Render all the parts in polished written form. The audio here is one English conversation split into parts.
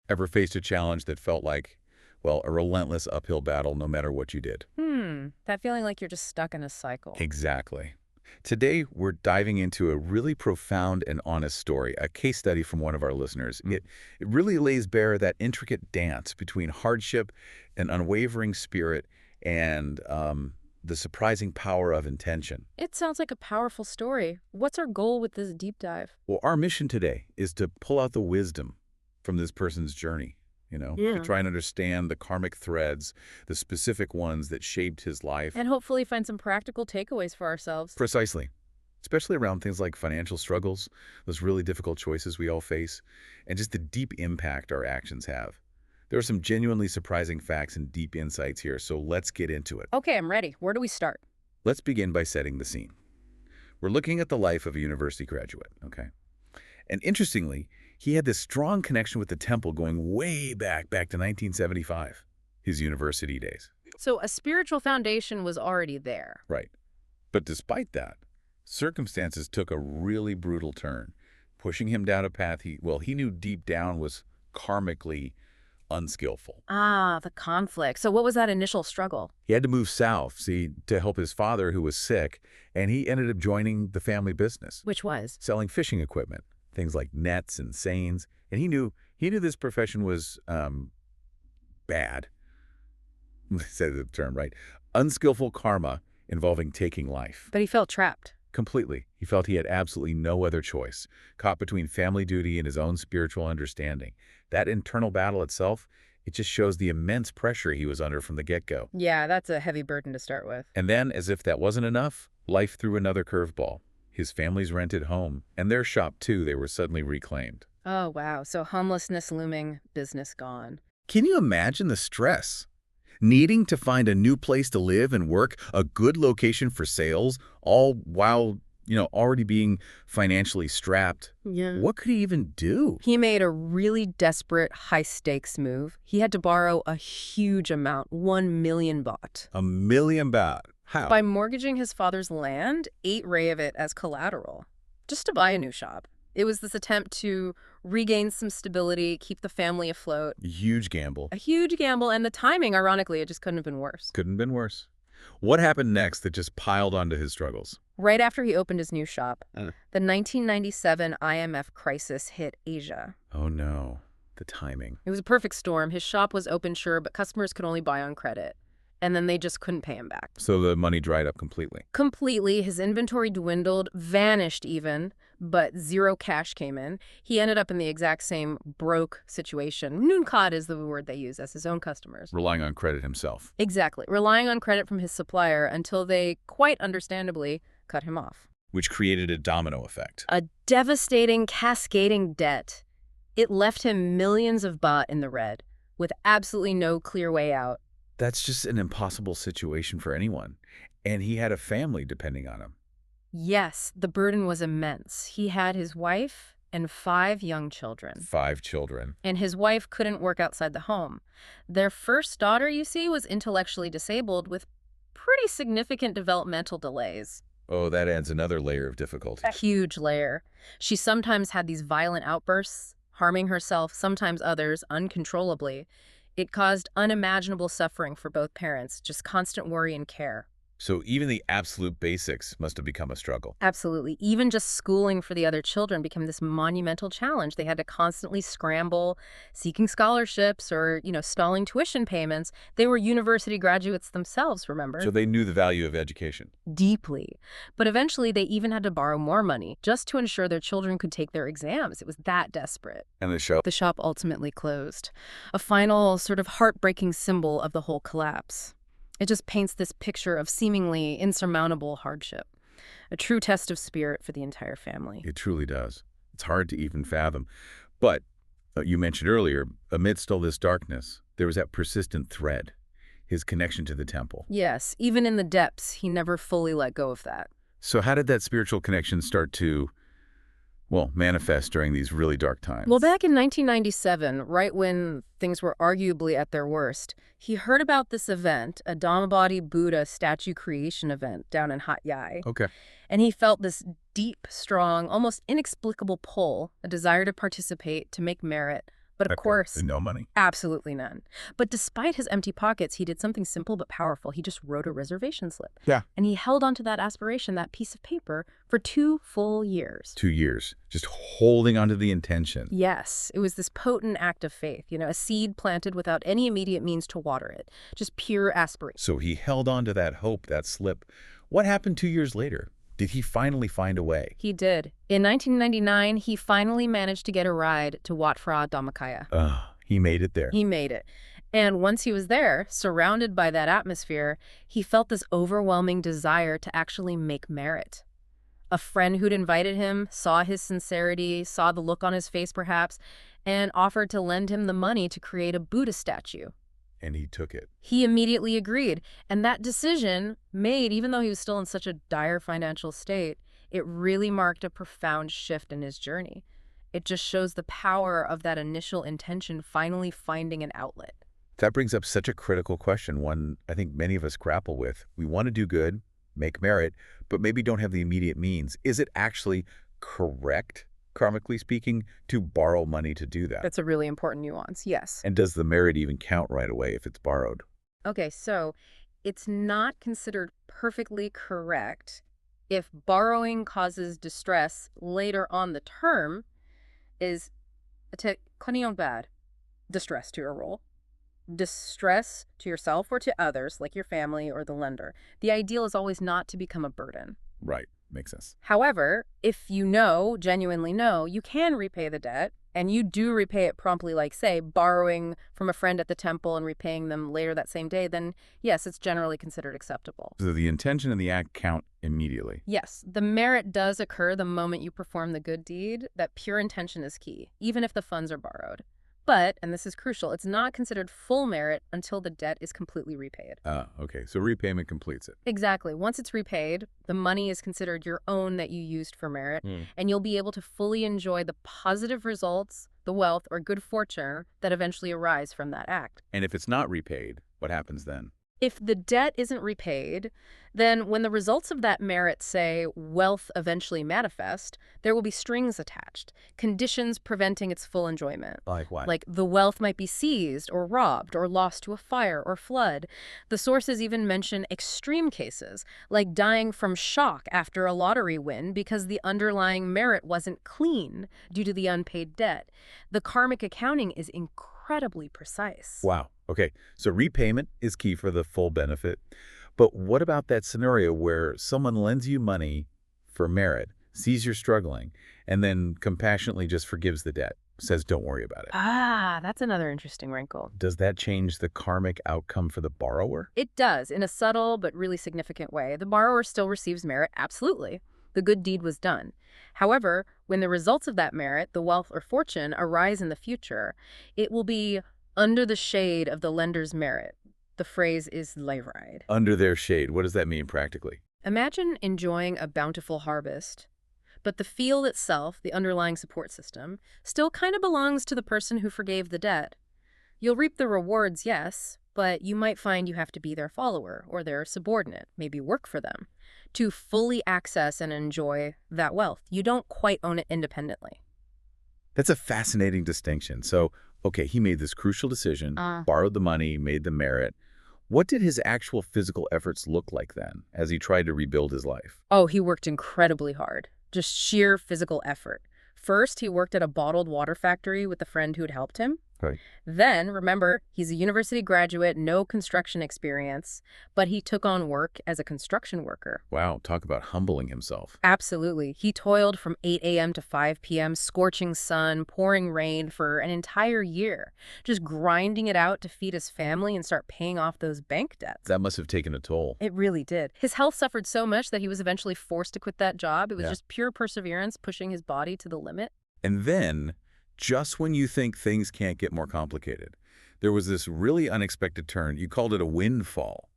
Ever faced a challenge that felt like, well, a relentless uphill battle no matter what you did? That feeling like you're just stuck in a cycle. Exactly. Today, we're diving into a really profound and honest story, a case study from one of our listeners. It really lays bare that intricate dance between hardship and unwavering spirit and the surprising power of intention. It sounds like a powerful story. What's our goal with this deep dive? Well, our mission today is to pull out the wisdom from this person's journey, to Yeah. try and understand the karmic threads, the specific ones that shaped his life. And hopefully find some practical takeaways for ourselves. Precisely. Especially around things like financial struggles, those really difficult choices we all face, and just the deep impact our actions have. There are some genuinely surprising facts and deep insights here, so let's get into it. Okay, I'm ready. Where do we start? Let's begin by setting the scene. We're looking at the life of a university graduate, okay? And interestingly, he had this strong connection with the temple going way back to 1975, his university days. So a spiritual foundation was already there. Right. But despite that, circumstances took a really brutal turn, pushing him down a path he knew deep down was karmically unskillful. Ah, the conflict. So what was that initial struggle? He had to move south, see, to help his father who was sick, and he ended up joining the family business, Which was? selling fishing equipment, things like nets and seines, and he knew this profession was bad. Said the term, right? Unskillful karma involving taking life. But he felt trapped. Completely. He felt he had absolutely no other choice, caught between family duty and his own spiritual understanding. That internal battle itself, it just shows the immense pressure he was under from the get-go. Yeah, that's a heavy burden to start with. And then, as if that wasn't enough, life threw another curveball. His family's rented home, and their shop, too, they were suddenly reclaimed. Oh, wow. So homelessness looming, business gone. Can you imagine the stress? Needing to find a new place to live and work, a good location for sales, all while, already being financially strapped. Yeah. What could he even do? He made a really desperate, high-stakes move. He had to borrow a huge amount, 1 million baht. $1 million. How? By mortgaging his father's land, 8 of it as collateral, just to buy a new shop. It was this attempt to regain some stability, keep the family afloat. Huge gamble. A huge gamble, and the timing, ironically, it just couldn't have been worse. Couldn't have been worse. What happened next that just piled onto his struggles? Right after he opened his new shop, the 1997 IMF crisis hit Asia. Oh no, the timing. It was a perfect storm. His shop was open, sure, but customers could only buy on credit. And then they just couldn't pay him back. So the money dried up completely. Completely. His inventory dwindled, vanished even, but zero cash came in. He ended up in the exact same broke situation. Noonkad is the word they use as his own customers. Relying on credit himself. Exactly. Relying on credit from his supplier until they, quite understandably, cut him off. Which created a domino effect. A devastating, cascading debt. It left him millions of baht in the red, with absolutely no clear way out. That's just an impossible situation for anyone. And he had a family depending on him. Yes, the burden was immense. He had his wife and 5 young children. 5 children. And his wife couldn't work outside the home. Their first daughter, you see, was intellectually disabled with pretty significant developmental delays. Oh, that adds another layer of difficulty. A huge layer. She sometimes had these violent outbursts, harming herself, sometimes others, uncontrollably. It caused unimaginable suffering for both parents, just constant worry and care. So even the absolute basics must have become a struggle. Absolutely. Even just schooling for the other children became this monumental challenge. They had to constantly scramble, seeking scholarships or, stalling tuition payments. They were university graduates themselves, remember? So they knew the value of education. Deeply. But eventually they even had to borrow more money just to ensure their children could take their exams. It was that desperate. And the show? The shop ultimately closed. A final sort of heartbreaking symbol of the whole collapse. It just paints this picture of seemingly insurmountable hardship. A true test of spirit for the entire family. It truly does. It's hard to even fathom. But you mentioned earlier, amidst all this darkness, there was that persistent thread, his connection to the temple. Yes, even in the depths, he never fully let go of that. So how did that spiritual connection start to, manifest during these really dark times? Well, back in 1997, right when things were arguably at their worst, he heard about this event, a Dhammapada Buddha statue creation event down in Hat Yai. Okay. And he felt this deep, strong, almost inexplicable pull, a desire to participate, to make merit, But of course, no money. absolutely none. But despite his empty pockets, he did something simple but powerful. He just wrote a reservation slip. Yeah. And he held onto that aspiration, that piece of paper, for 2 full years. 2 years, just holding onto the intention. Yes, it was this potent act of faith, a seed planted without any immediate means to water it. Just pure aspiration. So he held on to that hope, that slip. What happened 2 years later? Did he finally find a way? He did. In 1999, he finally managed to get a ride to Wat Phra Dhammakaya. He made it there. He made it. And once he was there, surrounded by that atmosphere, he felt this overwhelming desire to actually make merit. A friend who'd invited him saw his sincerity, saw the look on his face perhaps, and offered to lend him the money to create a Buddha statue. And he took it. He immediately agreed. And that decision, made even though he was still in such a dire financial state, it really marked a profound shift in his journey. It just shows the power of that initial intention finally finding an outlet. That brings up such a critical question, one I think many of us grapple with. We want to do good, make merit, but maybe don't have the immediate means. Is it actually correct, karmically speaking, to borrow money to do that? That's a really important nuance, yes. And does the merit even count right away if it's borrowed? Okay, so it's not considered perfectly correct if borrowing causes distress later on the term is bad distress to your role. Distress to yourself or to others, like your family or the lender. The ideal is always not to become a burden. Right. Makes sense. However, if you genuinely know, you can repay the debt, and you do repay it promptly, like, say, borrowing from a friend at the temple and repaying them later that same day, then yes, it's generally considered acceptable. So the intention and the act count immediately. Yes, the merit does occur the moment you perform the good deed. That pure intention is key, even if the funds are borrowed. But, and this is crucial, it's not considered full merit until the debt is completely repaid. Okay. So repayment completes it. Exactly. Once it's repaid, the money is considered your own that you used for merit, and you'll be able to fully enjoy the positive results, the wealth, or good fortune that eventually arise from that act. And if it's not repaid, what happens then? If the debt isn't repaid, then when the results of that merit, say, wealth eventually manifest, there will be strings attached, conditions preventing its full enjoyment. Like what? Like the wealth might be seized or robbed or lost to a fire or flood. The sources even mention extreme cases, like dying from shock after a lottery win because the underlying merit wasn't clean due to the unpaid debt. The karmic accounting is incredibly precise. Wow. Okay. So repayment is key for the full benefit. But what about that scenario where someone lends you money for merit, sees you're struggling, and then compassionately just forgives the debt, says don't worry about it? That's another interesting wrinkle. Does that change the karmic outcome for the borrower? It does, in a subtle but really significant way. The borrower still receives merit, absolutely. The good deed was done. However, when the results of that merit, the wealth or fortune, arise in the future, it will be under the shade of the lender's merit. The phrase is leviride. Under their shade. What does that mean practically? Imagine enjoying a bountiful harvest, but the field itself, the underlying support system, still kind of belongs to the person who forgave the debt. You'll reap the rewards, yes, but you might find you have to be their follower or their subordinate, maybe work for them, to fully access and enjoy that wealth. You don't quite own it independently. That's a fascinating distinction. So, okay, he made this crucial decision, borrowed the money, made the merit. What did his actual physical efforts look like then, as he tried to rebuild his life? Oh, he worked incredibly hard. Just sheer physical effort. First, he worked at a bottled water factory with a friend who'd helped him. Right. Then, remember, he's a university graduate, no construction experience, but he took on work as a construction worker. Wow, talk about humbling himself. Absolutely. He toiled from 8 a.m. to 5 p.m., scorching sun, pouring rain for an entire year, just grinding it out to feed his family and start paying off those bank debts. That must have taken a toll. It really did. His health suffered so much that he was eventually forced to quit that job. It was just pure perseverance, pushing his body to the limit. And then, just when you think things can't get more complicated, there was this really unexpected turn. You called it a windfall,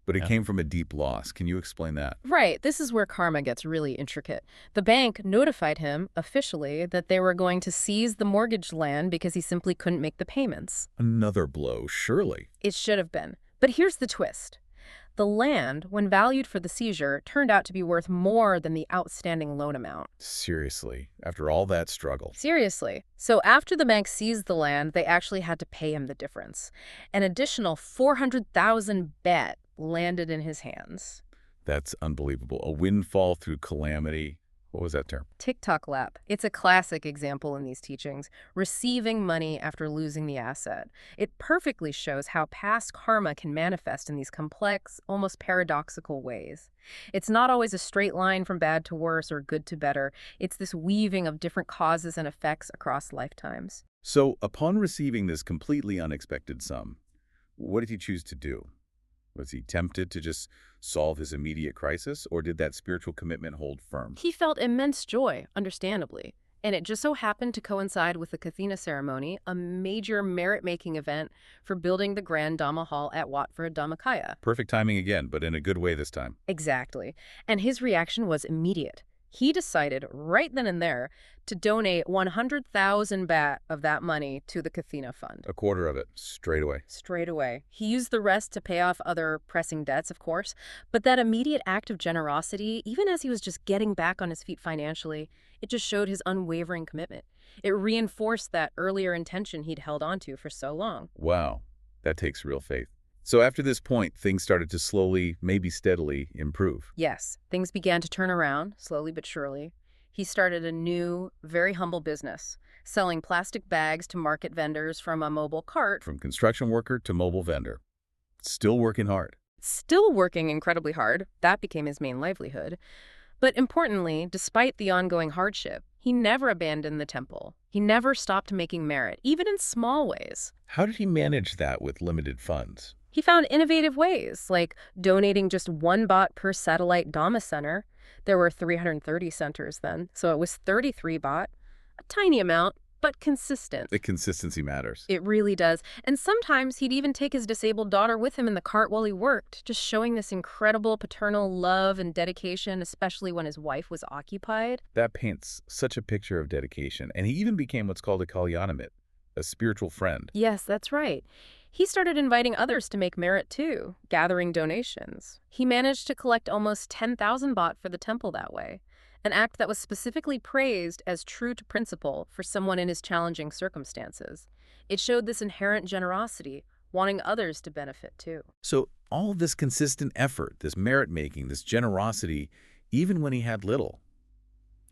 but it came from a deep loss. Can you explain that? Right. This is where karma gets really intricate. The bank notified him officially that they were going to seize the mortgage land because he simply couldn't make the payments. Another blow, surely. It should have been. But here's the twist. The land, when valued for the seizure, turned out to be worth more than the outstanding loan amount. Seriously, after all that struggle. Seriously. So after the bank seized the land, they actually had to pay him the difference. An additional 400,000 bet landed in his hands. That's unbelievable. A windfall through calamity. What was that term? TikTok lap. It's a classic example in these teachings, receiving money after losing the asset. It perfectly shows how past karma can manifest in these complex, almost paradoxical ways. It's not always a straight line from bad to worse or good to better. It's this weaving of different causes and effects across lifetimes. So, upon receiving this completely unexpected sum, what did he choose to do? Was he tempted to just solve his immediate crisis, or did that spiritual commitment hold firm? He felt immense joy, understandably. And it just so happened to coincide with the Kathina ceremony, a major merit-making event for building the Grand Dhamma Hall at Wat for Dhammakaya. Perfect timing again, but in a good way this time. Exactly. And his reaction was immediate. He decided right then and there to donate 100,000 baht of that money to the Kathina Fund. A quarter of it, straight away. Straight away. He used the rest to pay off other pressing debts, of course, but that immediate act of generosity, even as he was just getting back on his feet financially, it just showed his unwavering commitment. It reinforced that earlier intention he'd held onto for so long. Wow, that takes real faith. So after this point, things started to slowly, maybe steadily, improve. Yes, things began to turn around, slowly but surely. He started a new, very humble business, selling plastic bags to market vendors from a mobile cart. From construction worker to mobile vendor. Still working hard. Still working incredibly hard. That became his main livelihood. But importantly, despite the ongoing hardship, he never abandoned the temple. He never stopped making merit, even in small ways. How did he manage that with limited funds? He found innovative ways, like donating just 1 baht per satellite Dhamma center. There were 330 centers then, so it was 33 baht. A tiny amount, but consistent. The consistency matters. It really does. And sometimes he'd even take his disabled daughter with him in the cart while he worked, just showing this incredible paternal love and dedication, especially when his wife was occupied. That paints such a picture of dedication. And he even became what's called a kalyanamit, a spiritual friend. Yes, that's right. He started inviting others to make merit too, gathering donations. He managed to collect almost 10,000 baht for the temple that way, an act that was specifically praised as true to principle for someone in his challenging circumstances. It showed this inherent generosity, wanting others to benefit too. So all this consistent effort, this merit-making, this generosity, even when he had little,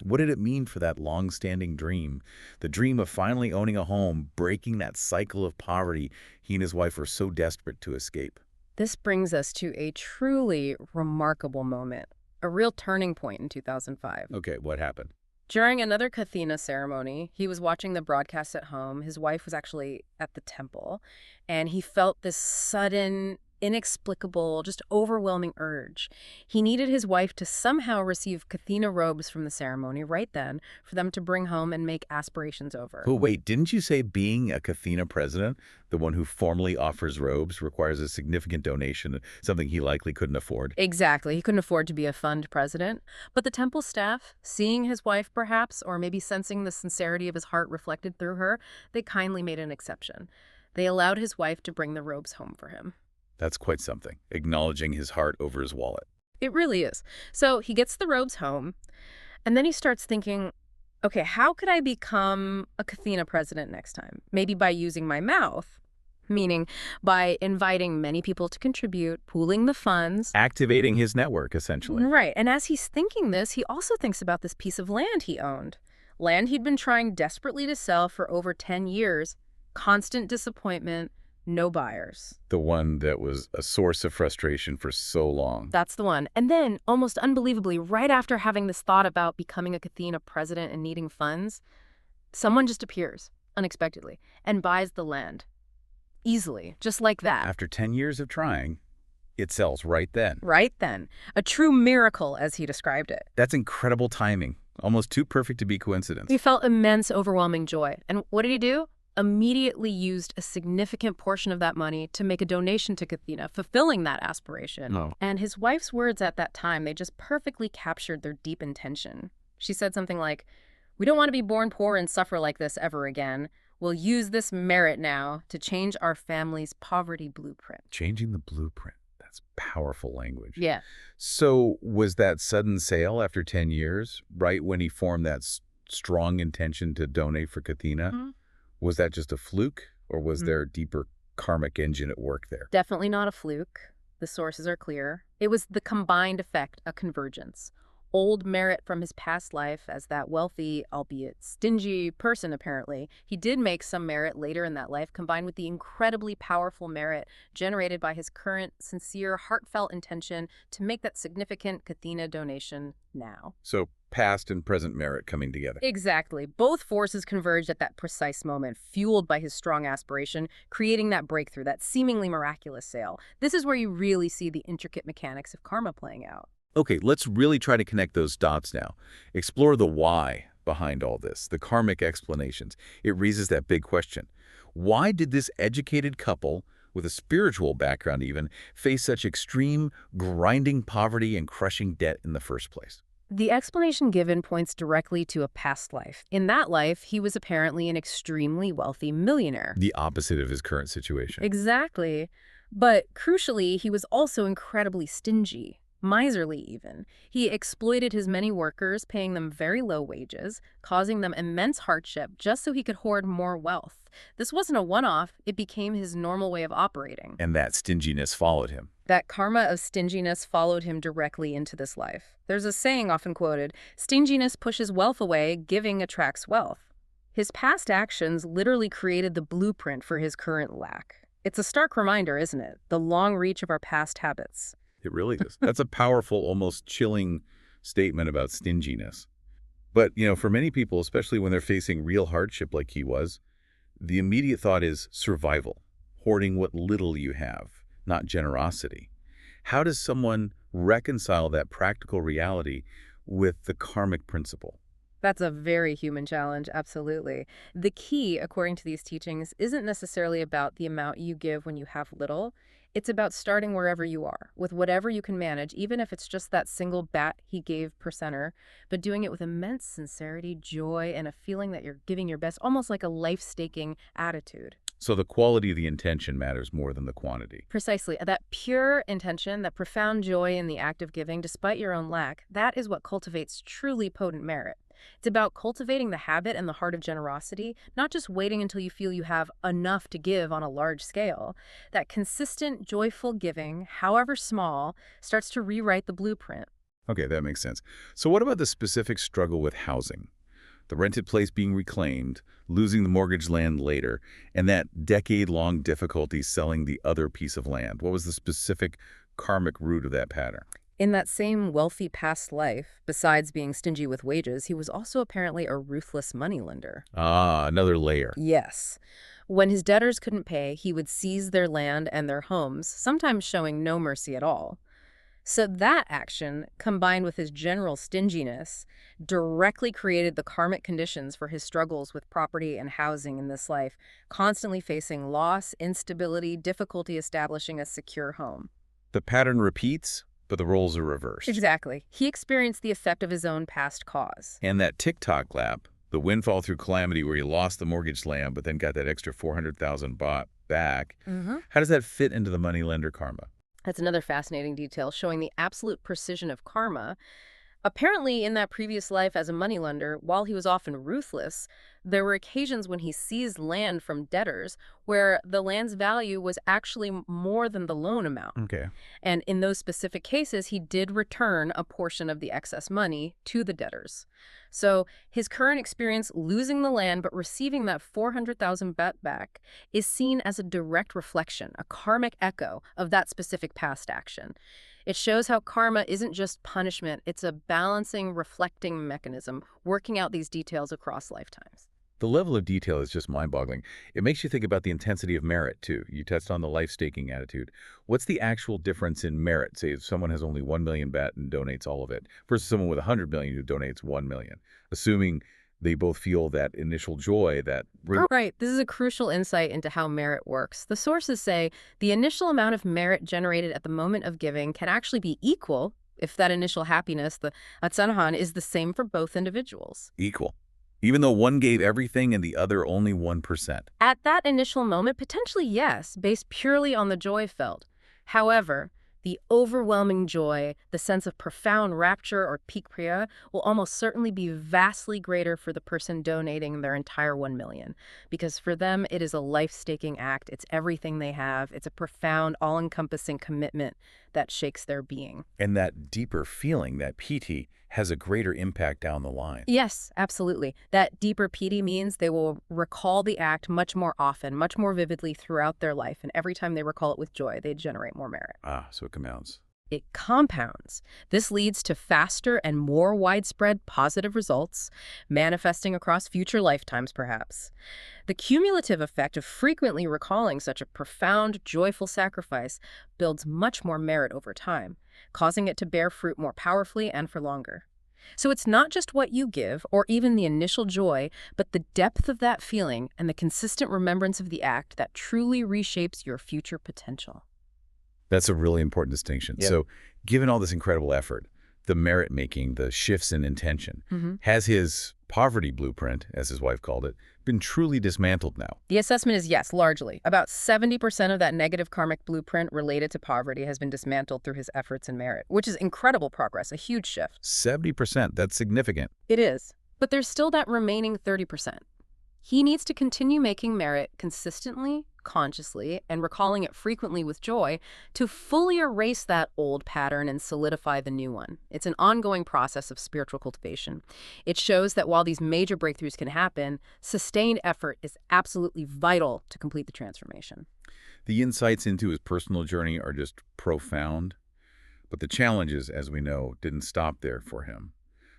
what did it mean for that long-standing dream, the dream of finally owning a home, breaking that cycle of poverty he and his wife were so desperate to escape? This brings us to a truly remarkable moment, a real turning point in 2005. Okay, what happened? During another Kathina ceremony, he was watching the broadcast at home. His wife was actually at the temple, and he felt this sudden, inexplicable, just overwhelming urge. He needed his wife to somehow receive Kathina robes from the ceremony right then for them to bring home and make aspirations over. Oh, wait, didn't you say being a Kathina president, the one who formally offers robes, requires a significant donation, something he likely couldn't afford? Exactly. He couldn't afford to be a fund president. But the temple staff, seeing his wife perhaps, or maybe sensing the sincerity of his heart reflected through her, they kindly made an exception. They allowed his wife to bring the robes home for him. That's quite something, acknowledging his heart over his wallet. It really is. So he gets the robes home, and then he starts thinking, okay, how could I become a Kathina president next time? Maybe by using my mouth, meaning by inviting many people to contribute, pooling the funds. Activating his network, essentially. Right. And as he's thinking this, he also thinks about this piece of land he owned. Land he'd been trying desperately to sell for over 10 years. Constant disappointment. No buyers. The one that was a source of frustration for so long. That's the one. And then, almost unbelievably, right after having this thought about becoming a Kathina president and needing funds, someone just appears, unexpectedly, and buys the land. Easily, just like that. After 10 years of trying, it sells right then. Right then. A true miracle, as he described it. That's incredible timing. Almost too perfect to be coincidence. He felt immense, overwhelming joy. And what did he do? Immediately used a significant portion of that money to make a donation to Kathina, fulfilling that aspiration. Oh. And his wife's words at that time, they just perfectly captured their deep intention. She said something like, "We don't want to be born poor and suffer like this ever again. We'll use this merit now to change our family's poverty blueprint." Changing the blueprint. That's powerful language. Yeah. So was that sudden sale after 10 years, right when he formed that strong intention to donate for Kathina? Mhm. Was that just a fluke, or was there a deeper karmic engine at work there? Definitely not a fluke. The sources are clear. It was the combined effect, a convergence. Old merit from his past life as that wealthy, albeit stingy person, apparently. He did make some merit later in that life, combined with the incredibly powerful merit generated by his current, sincere, heartfelt intention to make that significant Kathina donation now. So past and present merit coming together. Exactly. Both forces converged at that precise moment, fueled by his strong aspiration, creating that breakthrough, that seemingly miraculous sale. This is where you really see the intricate mechanics of karma playing out. Okay, let's really try to connect those dots now. Explore the why behind all this, the karmic explanations. It raises that big question. Why did this educated couple, with a spiritual background even, face such extreme, grinding poverty and crushing debt in the first place? The explanation given points directly to a past life. In that life, he was apparently an extremely wealthy millionaire. The opposite of his current situation. Exactly. But crucially, he was also incredibly stingy. Miserly, even. He exploited his many workers, paying them very low wages, causing them immense hardship just so he could hoard more wealth. This wasn't a one-off, it became his normal way of operating. And that stinginess followed him. That karma of stinginess followed him directly into this life. There's a saying often quoted, "Stinginess pushes wealth away, giving attracts wealth." His past actions literally created the blueprint for his current lack. It's a stark reminder, isn't it? The long reach of our past habits. It really is. That's a powerful, almost chilling statement about stinginess. But, for many people, especially when they're facing real hardship like he was, the immediate thought is survival, hoarding what little you have, not generosity. How does someone reconcile that practical reality with the karmic principle? That's a very human challenge, absolutely. The key, according to these teachings, isn't necessarily about the amount you give when you have little. It's about starting wherever you are, with whatever you can manage, even if it's just that single bat he gave per center, but doing it with immense sincerity, joy, and a feeling that you're giving your best, almost like a life-staking attitude. So the quality of the intention matters more than the quantity. Precisely. That pure intention, that profound joy in the act of giving, despite your own lack, that is what cultivates truly potent merit. It's about cultivating the habit and the heart of generosity, not just waiting until you feel you have enough to give on a large scale. That consistent, joyful giving, however small, starts to rewrite the blueprint. Okay, that makes sense. So what about the specific struggle with housing? The rented place being reclaimed, losing the mortgage land later, and that decade-long difficulty selling the other piece of land. What was the specific karmic root of that pattern? In that same wealthy past life, besides being stingy with wages, he was also apparently a ruthless moneylender. Ah, another layer. Yes. When his debtors couldn't pay, he would seize their land and their homes, sometimes showing no mercy at all. So that action, combined with his general stinginess, directly created the karmic conditions for his struggles with property and housing in this life, constantly facing loss, instability, difficulty establishing a secure home. The pattern repeats, but the roles are reversed. Exactly. He experienced the effect of his own past cause. And that TikTok lap, the windfall through calamity where he lost the mortgage land but then got that extra $400,000 back, how does that fit into the moneylender karma? That's another fascinating detail showing the absolute precision of karma. Apparently, in that previous life as a moneylender, while he was often ruthless, there were occasions when he seized land from debtors where the land's value was actually more than the loan amount. Okay. And in those specific cases, he did return a portion of the excess money to the debtors. So his current experience losing the land but receiving that 400,000 back is seen as a direct reflection, a karmic echo of that specific past action. It shows how karma isn't just punishment, it's a balancing, reflecting mechanism, working out these details across lifetimes. The level of detail is just mind-boggling. It makes you think about the intensity of merit, too. You touched on the life-staking attitude. What's the actual difference in merit, say, if someone has only 1 million baht and donates all of it, versus someone with 100 million who donates 1 million, assuming they both feel that initial joy, that... Right. This is a crucial insight into how merit works. The sources say the initial amount of merit generated at the moment of giving can actually be equal if that initial happiness, the atsanhan, is the same for both individuals. Equal. Even though one gave everything and the other only 1%. At that initial moment, potentially yes, based purely on the joy felt. However, The overwhelming joy, the sense of profound rapture or peak priya will almost certainly be vastly greater for the person donating their entire 1 million. Because for them, it is a life-staking act. It's everything they have. It's a profound, all-encompassing commitment that shakes their being. And that deeper feeling, that piti, has a greater impact down the line. Yes, absolutely. That deeper piti means they will recall the act much more often, much more vividly throughout their life. And every time they recall it with joy, they generate more merit. So it compounds. It compounds. This leads to faster and more widespread positive results, manifesting across future lifetimes, perhaps. The cumulative effect of frequently recalling such a profound, joyful sacrifice builds much more merit over time, causing it to bear fruit more powerfully and for longer. So it's not just what you give or even the initial joy, but the depth of that feeling and the consistent remembrance of the act that truly reshapes your future potential. That's a really important distinction. Yep. So given all this incredible effort, the merit making, the shifts in intention, has his poverty blueprint, as his wife called it, been truly dismantled now? The assessment is yes, largely. About 70% of that negative karmic blueprint related to poverty has been dismantled through his efforts and merit, which is incredible progress, a huge shift. 70%, that's significant. It is. But there's still that remaining 30%. He needs to continue making merit consistently, consciously, and recalling it frequently with joy to fully erase that old pattern and solidify the new one. It's an ongoing process of spiritual cultivation. It shows that while these major breakthroughs can happen, sustained effort is absolutely vital to complete the transformation. The insights into his personal journey are just profound. But the challenges, as we know, didn't stop there for him.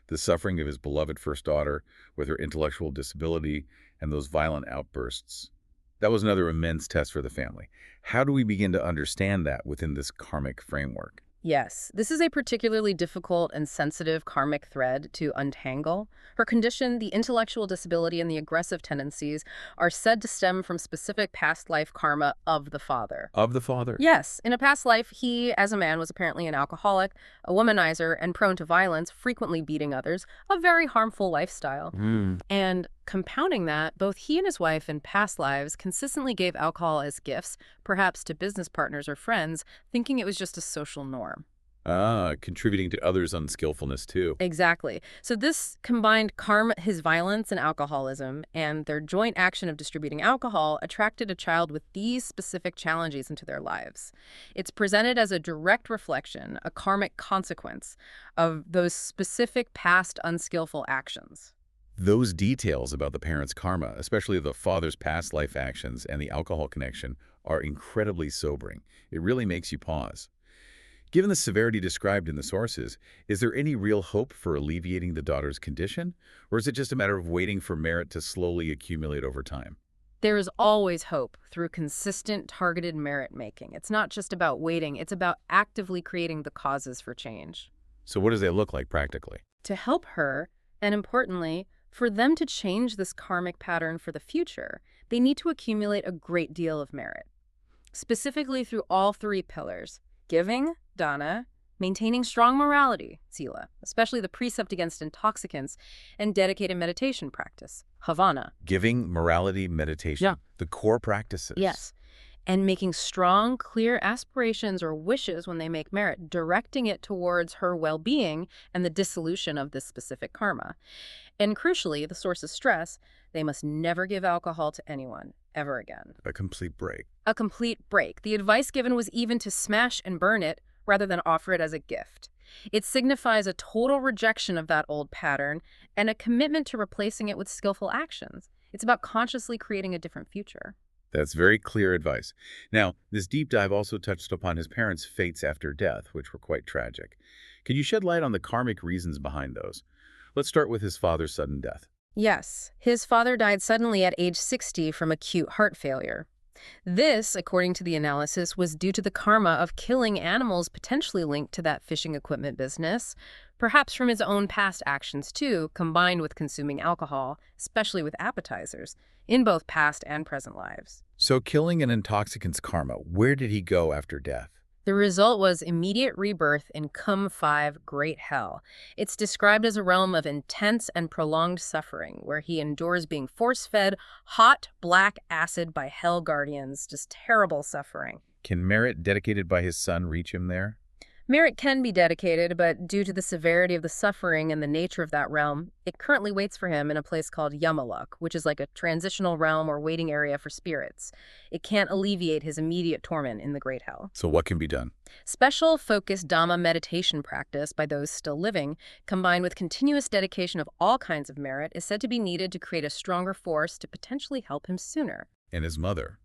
The suffering of his beloved first daughter with her intellectual disability and those violent outbursts, that was another immense test for the family. How do we begin to understand that within this karmic framework? Yes, this is a particularly difficult and sensitive karmic thread to untangle. Her condition, the intellectual disability, and the aggressive tendencies are said to stem from specific past life karma of the father. Of the father? Yes, in a past life, he, as a man, was apparently an alcoholic, a womanizer, and prone to violence, frequently beating others, a very harmful lifestyle. And compounding that, both he and his wife in past lives consistently gave alcohol as gifts, perhaps to business partners or friends, thinking it was just a social norm. Contributing to others' unskillfulness too. Exactly. So this combined karma, his violence and alcoholism, and their joint action of distributing alcohol attracted a child with these specific challenges into their lives. It's presented as a direct reflection, a karmic consequence of those specific past unskillful actions. Those details about the parents' karma, especially the father's past life actions and the alcohol connection, are incredibly sobering. It really makes you pause. Given the severity described in the sources, is there any real hope for alleviating the daughter's condition? Or is it just a matter of waiting for merit to slowly accumulate over time? There is always hope through consistent, targeted merit making. It's not just about waiting, it's about actively creating the causes for change. So what does that look like practically? To help her, and importantly, for them to change this karmic pattern for the future, they need to accumulate a great deal of merit. Specifically through all three pillars: giving, dana, maintaining strong morality, sila, especially the precept against intoxicants, and dedicated meditation practice, havana. Giving, morality, meditation. Yeah. The core practices. Yes. And making strong, clear aspirations or wishes when they make merit, directing it towards her well-being and the dissolution of this specific karma. And crucially, the sources stress, they must never give alcohol to anyone, ever again. A complete break. A complete break. The advice given was even to smash and burn it rather than offer it as a gift. It signifies a total rejection of that old pattern and a commitment to replacing it with skillful actions. It's about consciously creating a different future. That's very clear advice. Now, this deep dive also touched upon his parents' fates after death, which were quite tragic. Can you shed light on the karmic reasons behind those? Let's start with his father's sudden death. Yes, his father died suddenly at age 60 from acute heart failure. This, according to the analysis, was due to the karma of killing animals potentially linked to that fishing equipment business, perhaps from his own past actions too, combined with consuming alcohol, especially with appetizers, in both past and present lives. So killing an intoxicant's karma, where did he go after death? The result was immediate rebirth in Kum 5, Great Hell. It's described as a realm of intense and prolonged suffering, where he endures being force-fed hot, black acid by hell guardians, just terrible suffering. Can merit dedicated by his son reach him there? Merit can be dedicated, but due to the severity of the suffering and the nature of that realm, it currently waits for him in a place called Yamaluk, which is like a transitional realm or waiting area for spirits. It can't alleviate his immediate torment in the Great Hell. So what can be done? Special focused Dhamma meditation practice by those still living, combined with continuous dedication of all kinds of merit, is said to be needed to create a stronger force to potentially help him sooner. And his mother.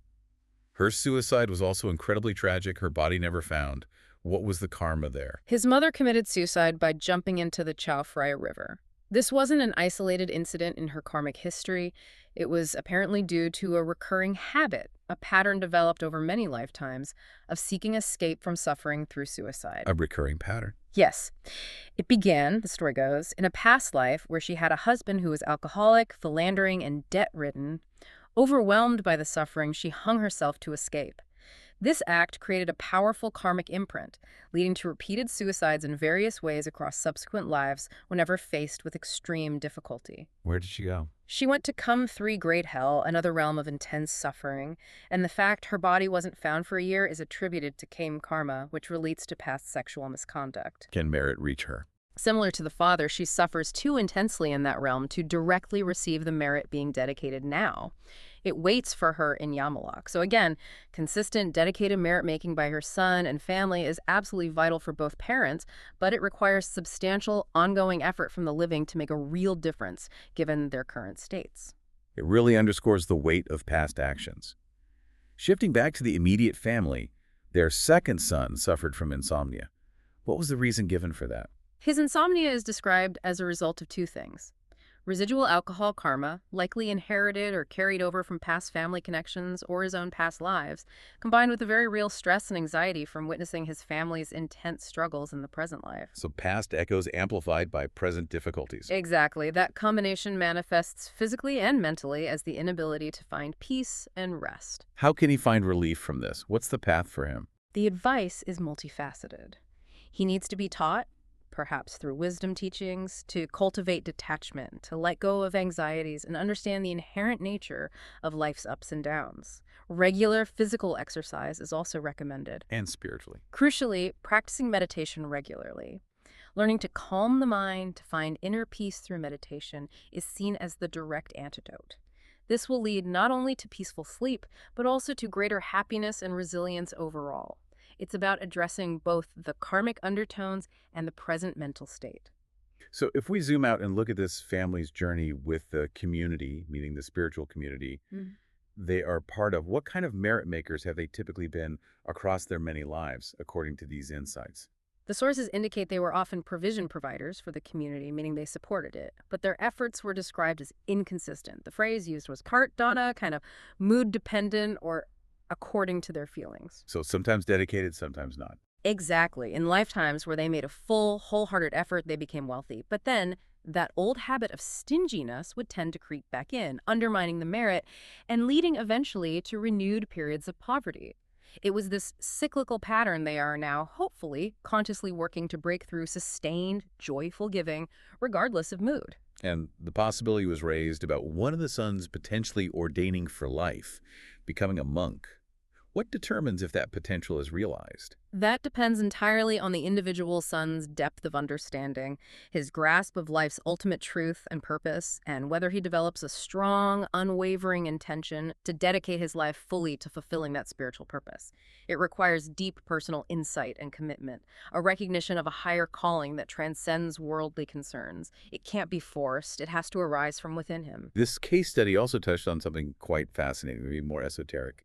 Her suicide was also incredibly tragic, her body never found. What was the karma there? His mother committed suicide by jumping into the Chao Phraya River. This wasn't an isolated incident in her karmic history. It was apparently due to a recurring habit, a pattern developed over many lifetimes, of seeking escape from suffering through suicide. A recurring pattern. Yes. It began, the story goes, in a past life where she had a husband who was alcoholic, philandering, and debt-ridden. Overwhelmed by the suffering, she hung herself to escape. This act created a powerful karmic imprint, leading to repeated suicides in various ways across subsequent lives whenever faced with extreme difficulty. Where did she go? She went to Come 3 Great Hell, another realm of intense suffering, and the fact her body wasn't found for a year is attributed to Kame karma, which relates to past sexual misconduct. Can merit reach her? Similar to the father, she suffers too intensely in that realm to directly receive the merit being dedicated now. It waits for her in Yamalak. So again, consistent, dedicated merit-making by her son and family is absolutely vital for both parents, but it requires substantial, ongoing effort from the living to make a real difference, given their current states. It really underscores the weight of past actions. Shifting back to the immediate family, their second son suffered from insomnia. What was the reason given for that? His insomnia is described as a result of two things. Residual alcohol karma, likely inherited or carried over from past family connections or his own past lives, combined with the very real stress and anxiety from witnessing his family's intense struggles in the present life. So past echoes amplified by present difficulties. Exactly. That combination manifests physically and mentally as the inability to find peace and rest. How can he find relief from this? What's the path for him? The advice is multifaceted. He needs to be taught, perhaps through wisdom teachings, to cultivate detachment, to let go of anxieties, and understand the inherent nature of life's ups and downs. Regular physical exercise is also recommended. And spiritually. Crucially, practicing meditation regularly. Learning to calm the mind, to find inner peace through meditation, is seen as the direct antidote. This will lead not only to peaceful sleep, but also to greater happiness and resilience overall. It's about addressing both the karmic undertones and the present mental state. So if we zoom out and look at this family's journey with the community, meaning the spiritual community, they are part of, what kind of merit makers have they typically been across their many lives, according to these insights? The sources indicate they were often provision providers for the community, meaning they supported it, but their efforts were described as inconsistent. The phrase used was cart dana, kind of mood-dependent or according to their feelings. So sometimes dedicated, sometimes not. Exactly. In lifetimes where they made a full, wholehearted effort, they became wealthy. But then that old habit of stinginess would tend to creep back in, undermining the merit and leading eventually to renewed periods of poverty. It was this cyclical pattern they are now, hopefully, consciously working to break through sustained, joyful giving, regardless of mood. And the possibility was raised about one of the sons potentially ordaining for life, becoming a monk. What determines if that potential is realized? That depends entirely on the individual son's depth of understanding, his grasp of life's ultimate truth and purpose, and whether he develops a strong, unwavering intention to dedicate his life fully to fulfilling that spiritual purpose. It requires deep personal insight and commitment, a recognition of a higher calling that transcends worldly concerns. It can't be forced. It has to arise from within him. This case study also touched on something quite fascinating, maybe more esoteric.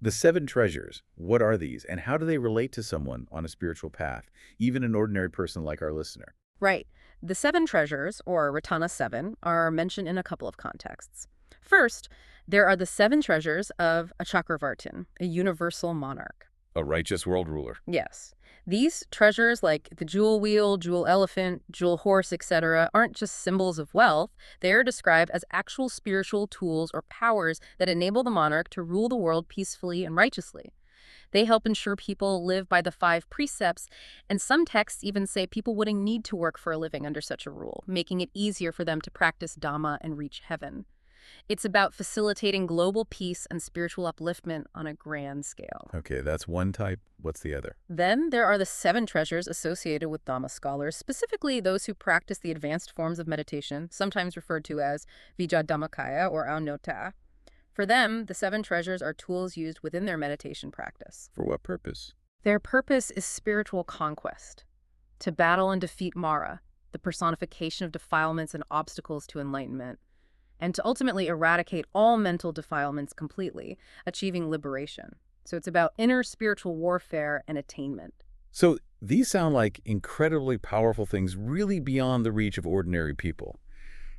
The 7 treasures, what are these, and how do they relate to someone on a spiritual path, even an ordinary person like our listener? Right. The 7 treasures, or Ratana 7, are mentioned in a couple of contexts. First, there are the 7 treasures of a Chakravartin, a universal monarch. A righteous world ruler. Yes. These treasures, like the jewel wheel, jewel elephant, jewel horse, etc., aren't just symbols of wealth. They are described as actual spiritual tools or powers that enable the monarch to rule the world peacefully and righteously. They help ensure people live by the 5 precepts, and some texts even say people wouldn't need to work for a living under such a rule, making it easier for them to practice Dhamma and reach heaven. It's about facilitating global peace and spiritual upliftment on a grand scale. Okay, that's one type. What's the other? Then there are the 7 treasures associated with Dhamma scholars, specifically those who practice the advanced forms of meditation, sometimes referred to as Vijadhammakaya or Aunota. For them, the 7 treasures are tools used within their meditation practice. For what purpose? Their purpose is spiritual conquest, to battle and defeat Mara, the personification of defilements and obstacles to enlightenment, and to ultimately eradicate all mental defilements completely, achieving liberation. So it's about inner spiritual warfare and attainment. So these sound like incredibly powerful things really beyond the reach of ordinary people.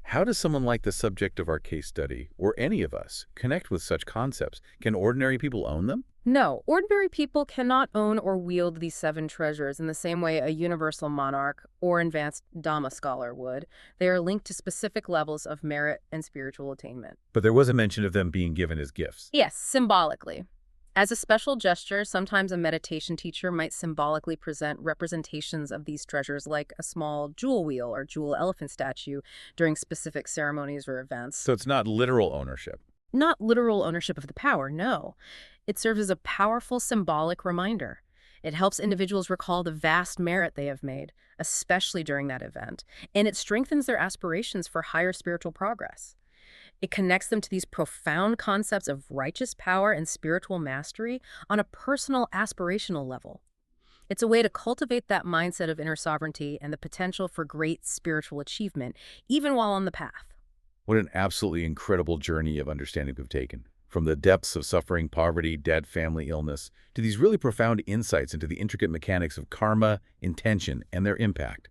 How does someone like the subject of our case study, or any of us, connect with such concepts? Can ordinary people own them? No, ordinary people cannot own or wield these 7 treasures in the same way a universal monarch or advanced Dhamma scholar would. They are linked to specific levels of merit and spiritual attainment. But there was a mention of them being given as gifts. Yes, symbolically. As a special gesture, sometimes a meditation teacher might symbolically present representations of these treasures like a small jewel wheel or jewel elephant statue during specific ceremonies or events. So it's not literal ownership. Not literal ownership of the power, no. It serves as a powerful symbolic reminder. It helps individuals recall the vast merit they have made, especially during that event, and it strengthens their aspirations for higher spiritual progress. It connects them to these profound concepts of righteous power and spiritual mastery on a personal, aspirational level. It's a way to cultivate that mindset of inner sovereignty and the potential for great spiritual achievement, even while on the path. What an absolutely incredible journey of understanding we've taken. From the depths of suffering, poverty, debt, family, illness, to these really profound insights into the intricate mechanics of karma, intention, and their impact.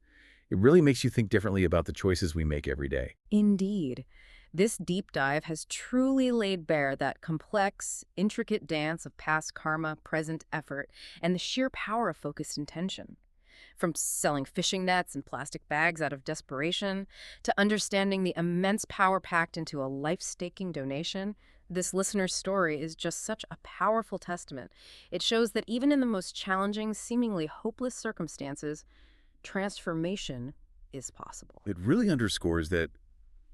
It really makes you think differently about the choices we make every day. Indeed. This deep dive has truly laid bare that complex, intricate dance of past karma, present effort, and the sheer power of focused intention. From selling fishing nets and plastic bags out of desperation, to understanding the immense power packed into a life-staking donation, this listener's story is just such a powerful testament. It shows that even in the most challenging, seemingly hopeless circumstances, transformation is possible. It really underscores that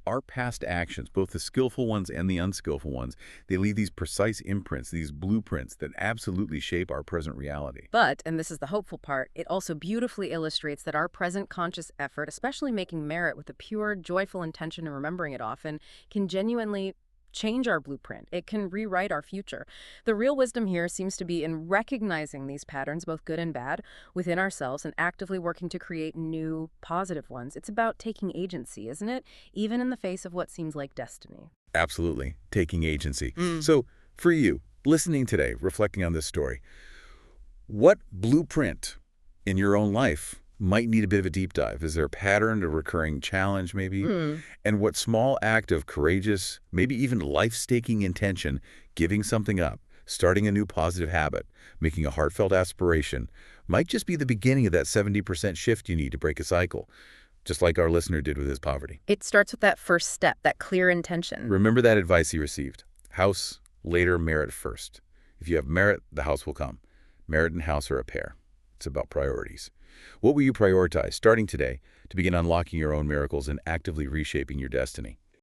our past actions, both the skillful ones and the unskillful ones, they leave these precise imprints, these blueprints that absolutely shape our present reality. But, and this is the hopeful part, it also beautifully illustrates that our present conscious effort, especially making merit with a pure, joyful intention and remembering it often, can genuinely change our blueprint. It can rewrite our future. The real wisdom here seems to be in recognizing these patterns, both good and bad, within ourselves and actively working to create new, positive ones. It's about taking agency, isn't it? Even in the face of what seems like destiny. Absolutely. Taking agency. So, for you, listening today, reflecting on this story, what blueprint in your own life might need a bit of a deep dive? Is there a pattern, a recurring challenge maybe? And what small act of courageous, maybe even life-staking intention, giving something up, starting a new positive habit, making a heartfelt aspiration, might just be the beginning of that 70% shift you need to break a cycle, just like our listener did with his poverty. It starts with that first step, that clear intention. Remember that advice he received. House, later, merit first. If you have merit, the house will come. Merit and house are a pair. It's about priorities. What will you prioritize starting today to begin unlocking your own miracles and actively reshaping your destiny?